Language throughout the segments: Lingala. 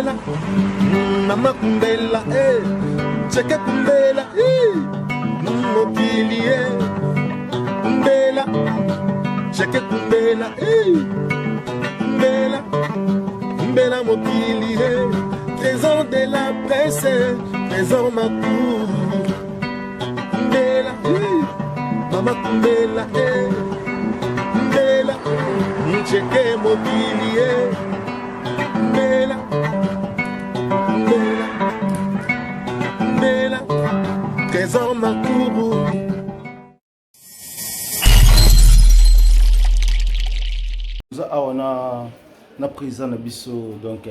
kumbela, mama kumbela, cheke kumbela, mokili, kumbela, cheke kumbela, kumbela, kumbela mokili, trésor de la presse, trésor makou, kumbela, mama kumbela, kumbela, cheke mokili, kumbela, kumbela, kumbela, trésor makou. Na président na biso donc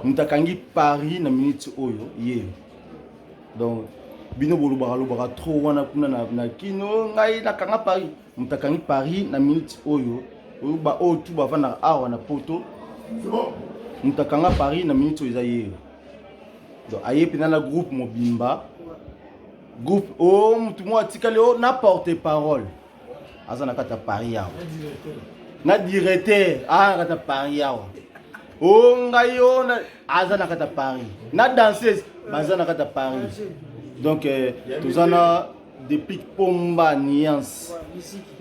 mutakangi Paris na minute oyo ye donc bino bolobaka trop wana kuna na kino ngai na kanga Paris mutakangi Paris na minute oyo ba o tu ba vana awa na poto mutakanga Paris na minute oyo ye donc aye pena na groupe mobimba groupe o mutu mo atikale o na porte parole azana kata Paris awa na directeur kata Paris awa o ngayo na azana kata Paris na danseuse bazana kata Paris donc tuzana depuis pomba nuance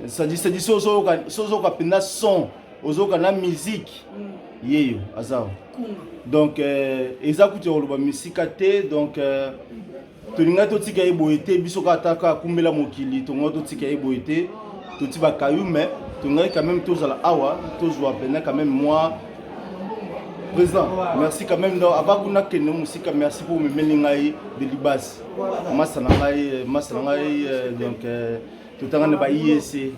ça dit sozo ka pena son ozoka na musique yeyo azawa donc ezakuti oloba musique te donc tolinga totika eboete biso ka ataka kumbela mokili tonga totika eboete toti ba kayume tonga quand même tous à la awa tous wa pena quand même moi président merci quand même donc abakuna kene musika merci pour me melingai de libas masanangai donc tout en ba IEC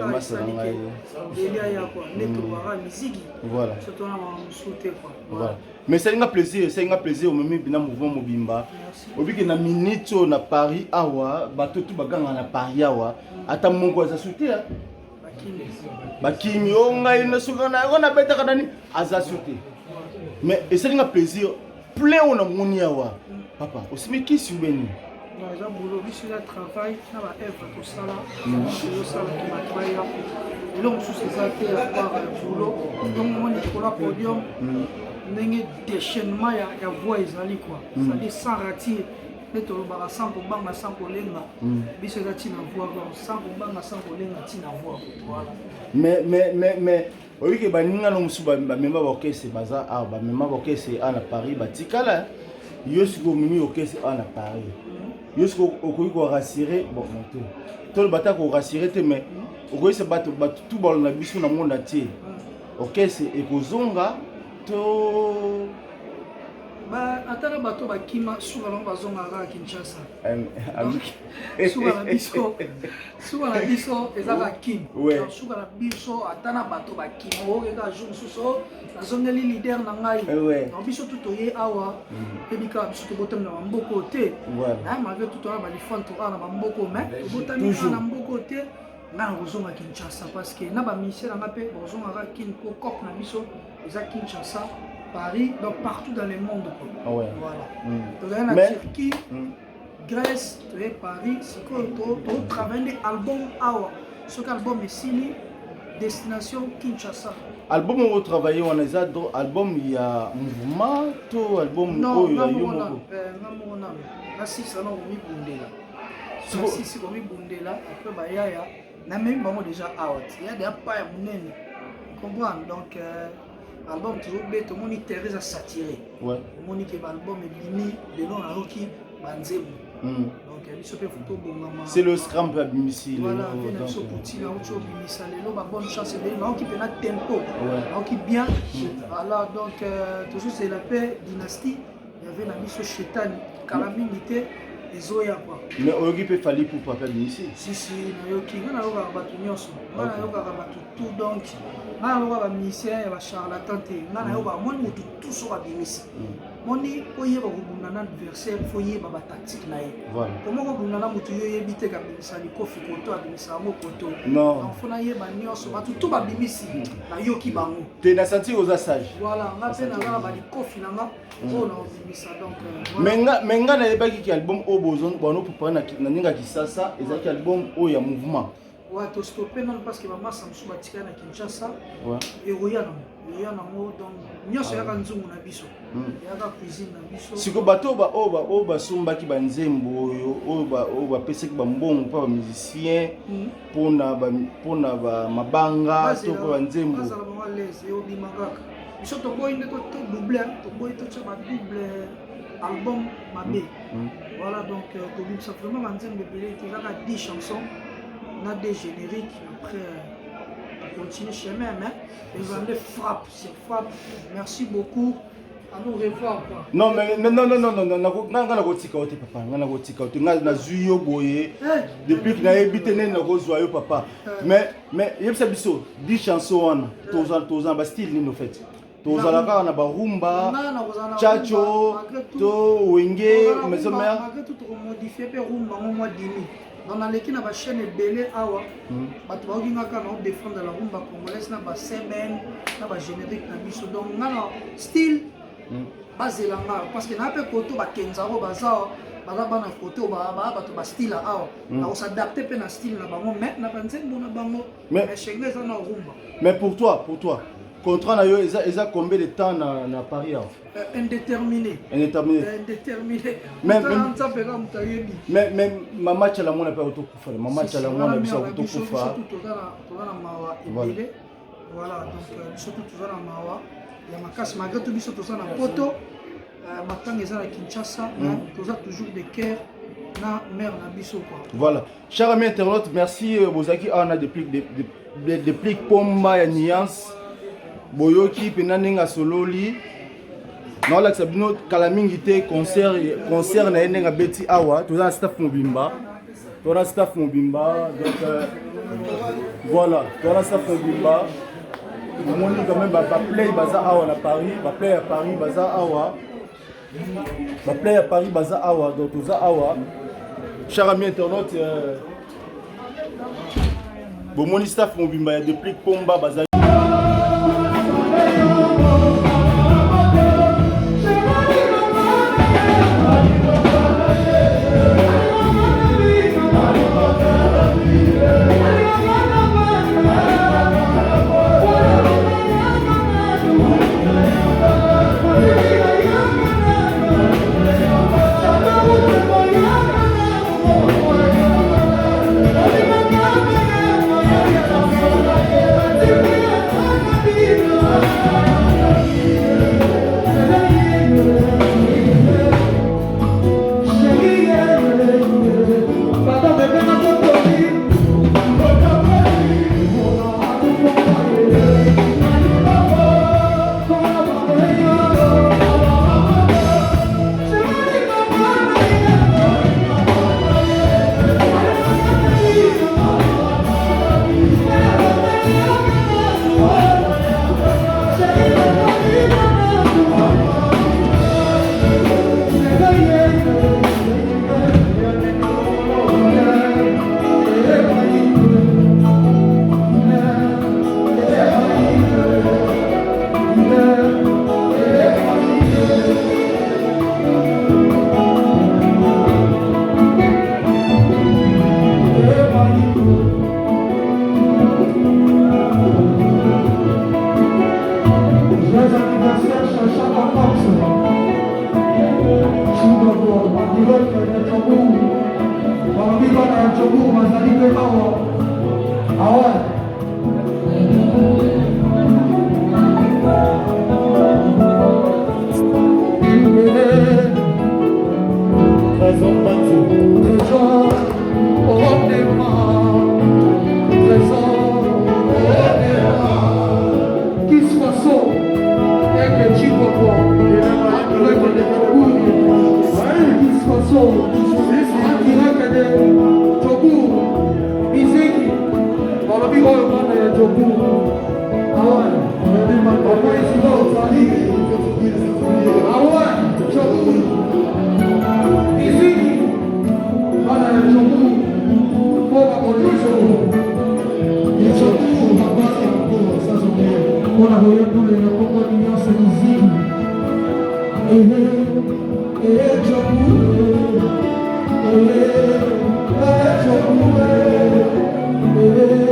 masanangai voilà voilà mais c'est un plaisir au même bina mouvement mobimba obiki na minute na Paris awa batotu baganga na Paris awa ata mongo za souter bakimi ngai na sukana ona beta kanani aza souter mais c'est un plaisir plein on a moni awa papa osimi ki subeni non ça boulot biso la travail na ba œuvre tout ça là je ça qui m'a travaillé l'homme sous ses affaires par boulot donc mon école podium ndenge déchaînement ya voix ezali quoi ça dit sans rater neto ba sans kobanga sans kolenga biso za tina voix sans kobanga sans kolenga tina voix voilà mais oui que baninga no musuba ba memba orchestre baza ba memba orchestre à Paris batikala yosiko mimi orchestre à Paris yosiko okoiko rassurer bon tout le bata ko rassurer te mais okoisa bato tout balo na biso na monde entier orchestre ekozonga to ba atana bato bakima suka longa bazonga ka Kinshasa suka na biso ezaka kim suka na biso atana bato bakima o eka jour suso nazongeli leader na ngai na biso tutoye awa ebika biso to botem na mboko te na malgré tout on a balifon to na mboko mais botami na mboko te na rozonga Kinshasa parce que na ba ministère na pe rozonga ka kin ko kop na biso eza Kinshasa Paris, donc partout dans le monde. Ah ouais. Voilà. Donc, en Turquie, Grèce, Paris, c'est quoi? Tu travailles des albums. Ce album est signé Destination Kinshasa. Album où vous travaillez, on a des albums, il y a mouvement, tout album. Non, non, non, non. Là, si ça n'a pas mis Bundela. Si c'est comme Bundela, après, il y a même déjà out. Il y a des pas à Mounene. Vous comprenez? Donc, album toujours bête, tout le monde est saturé. Ouais. Le monde qui est album est bini, le nom à Rocky, Banzebo. Donc il se fait photo bon maman. C'est le scramble à Bimisi. Voilà, il y a un petit là où tu Bimisi, le bonne chance de là qui peut na tempo. Là qui bien. Voilà donc toujours c'est la paix dynastie. Il y avait la mission Chétan, calamité. Ezoya quoi. Mais Oyoki peut falloir pour papa ici. Si, Nayoki, on a eu un bateau nyonso. On a eu un bateau tout donc. On a eu un ministère, un charlatan. On a eu un monde où tout sera bien ici. Moni, pour y avoir un adversaire, il faut y avoir une tactique. Comment on a mutu yebite kabisa ni kofi koto abisa mo koto. Non. Il faut y avoir nyonso, tout va bien ici. Nayoki bango. Tu as senti aux assages. Voilà, on a fait un kofi nanga. Oh non, ça donc. Menga na yebaki ki album Obozon, bon pour prendre na ninga kisasa, ezaki album o ya mouvement. Ouais, tu stoppé non parce que maman Samsung a tiré à Kinshasa. Ouais. Et Royan, donc nous sommes à Nzungu na biso. Il y a la cuisine na biso. Si ko bato ba sumba ki banzembo ba pese ki bambongo pa ba musicien pona ba mabanga to pa banzembo. Parce que maman les yo bi magaka. Biso to boy ne to double, to boy to chama double album mabé. Voilà donc to bi simplement banzembo belé qui a 10 chansons. On a des génériques, après on continue chez même. Les Anglais frappent, c'est frappe. Merci beaucoup. À nous revoir. Non, mais non, depuis que j'ai habité dans papa. Mais il y a 10 chansons, tous style nous fait. Tous na barumba, chacho, to wenge, mais malgré tout modifié pe rumba moi dimi. Dans l'équipe, on a chaîne belé awa. Batu ba oginga kana défendre la rumba congolaise na ba semaine, na ba générique na biso. Donc ngana style basé là parce que na pe koto ba kenzaro baza bana koto ba batu ba style awa. On s'adapter pe na style na bango mais na banzembo na bango. Mais chenga za na rumba. Mais pour toi, contrat na yo eza combien de temps na Paris? Indéterminé. Mais maman Tchalamon n'a pas autokufa. Maman Tchalamon a bisa autokufa. Voilà, donc surtout toujours na mawa. Ya makasi malgré tout biso toza na poto. Matang eza na Kinshasa, toza toujours de cœur na mère na biso quoi. Voilà. Chers amis internautes, merci Bozaki ana depuis pomba ya nuance. Boyoki penaninga sololi. Non là c'est bino kala mingi te concert na yenga beti awa toza staff mobimba. Toza staff mobimba donc voilà, toza staff mobimba. On dit quand même ba play baza awa na Paris, ba play à Paris baza awa. Ba play à Paris baza awa donc toza awa. Chers amis internautes bon mon staff mobimba depuis pomba baza Vamos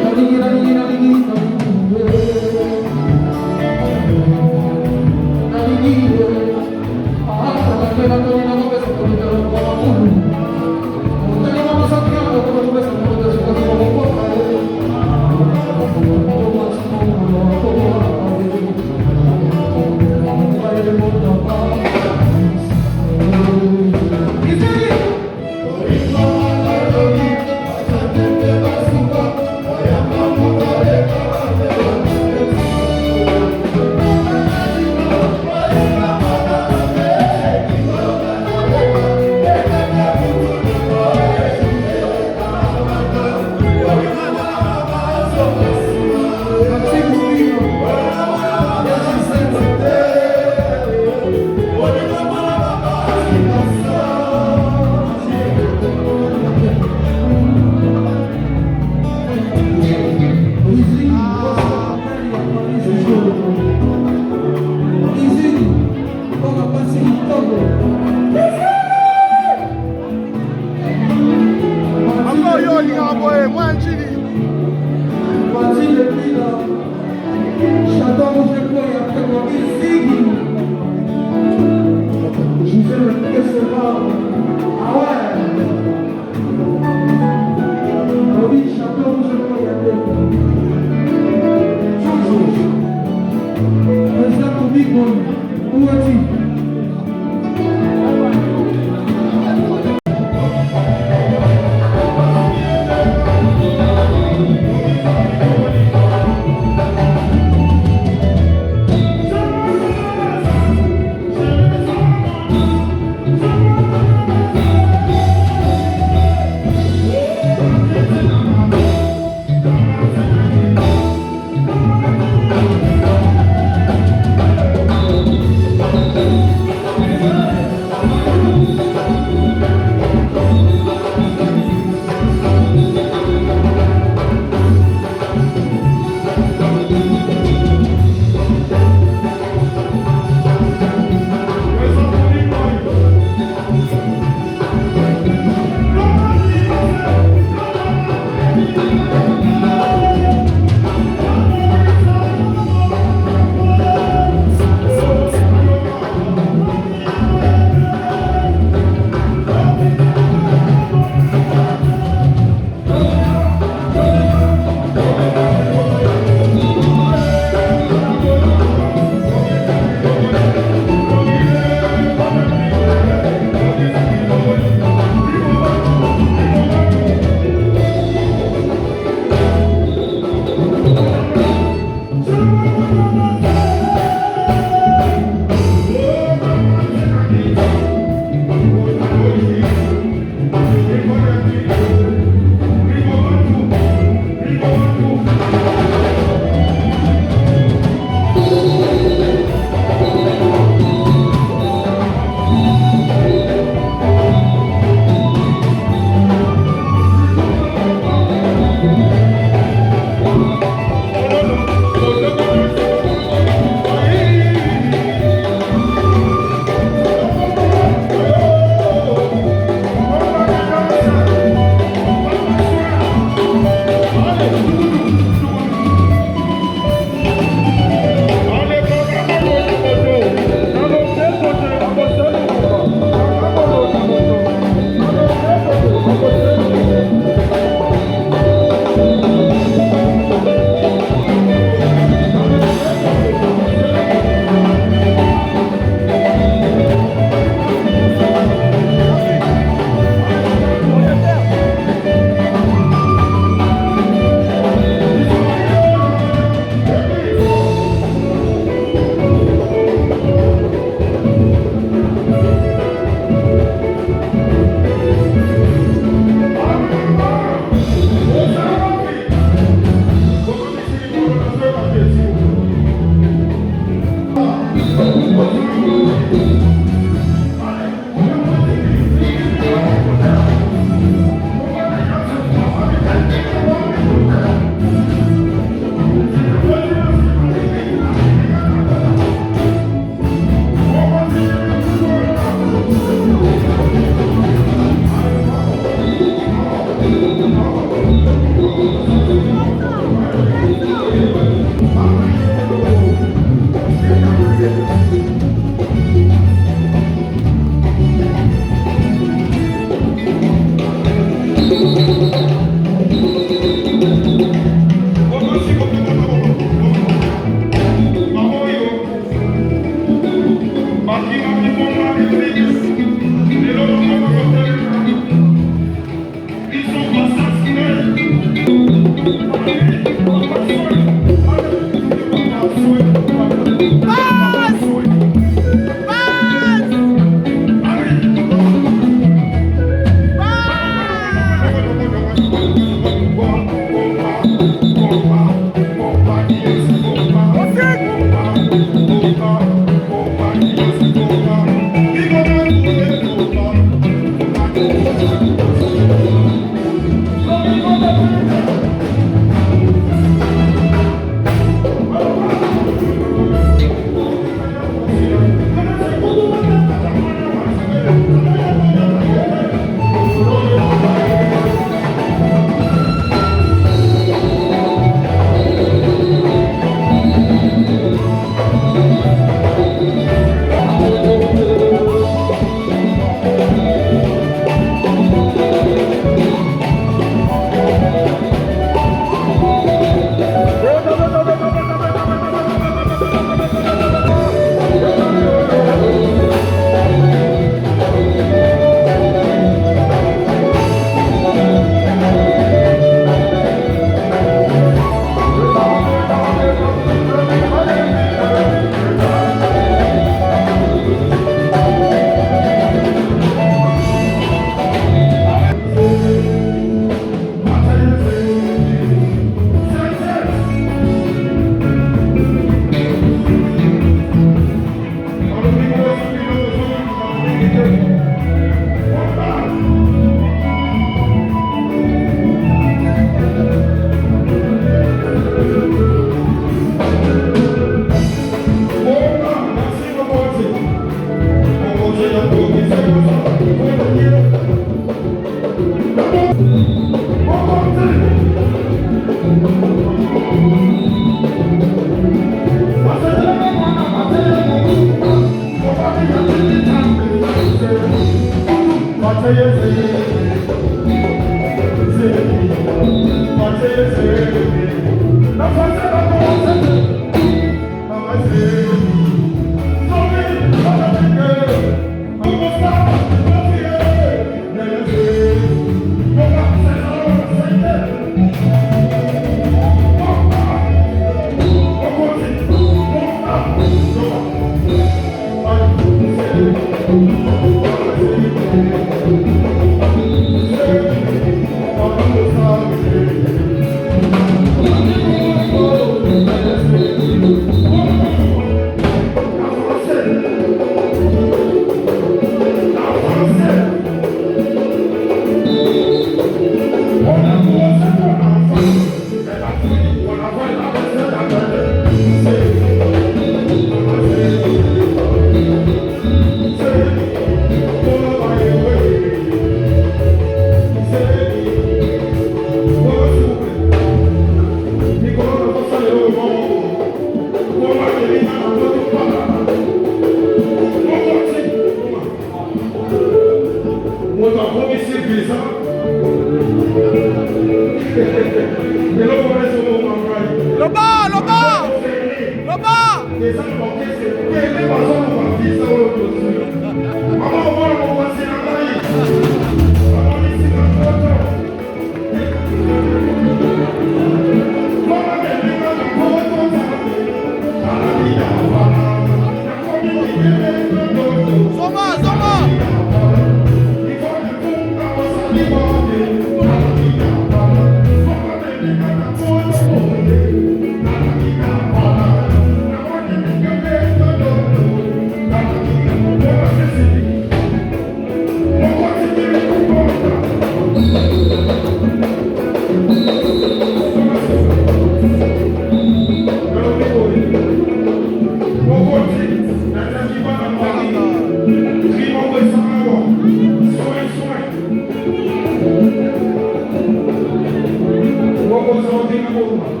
Vamos ao tempo.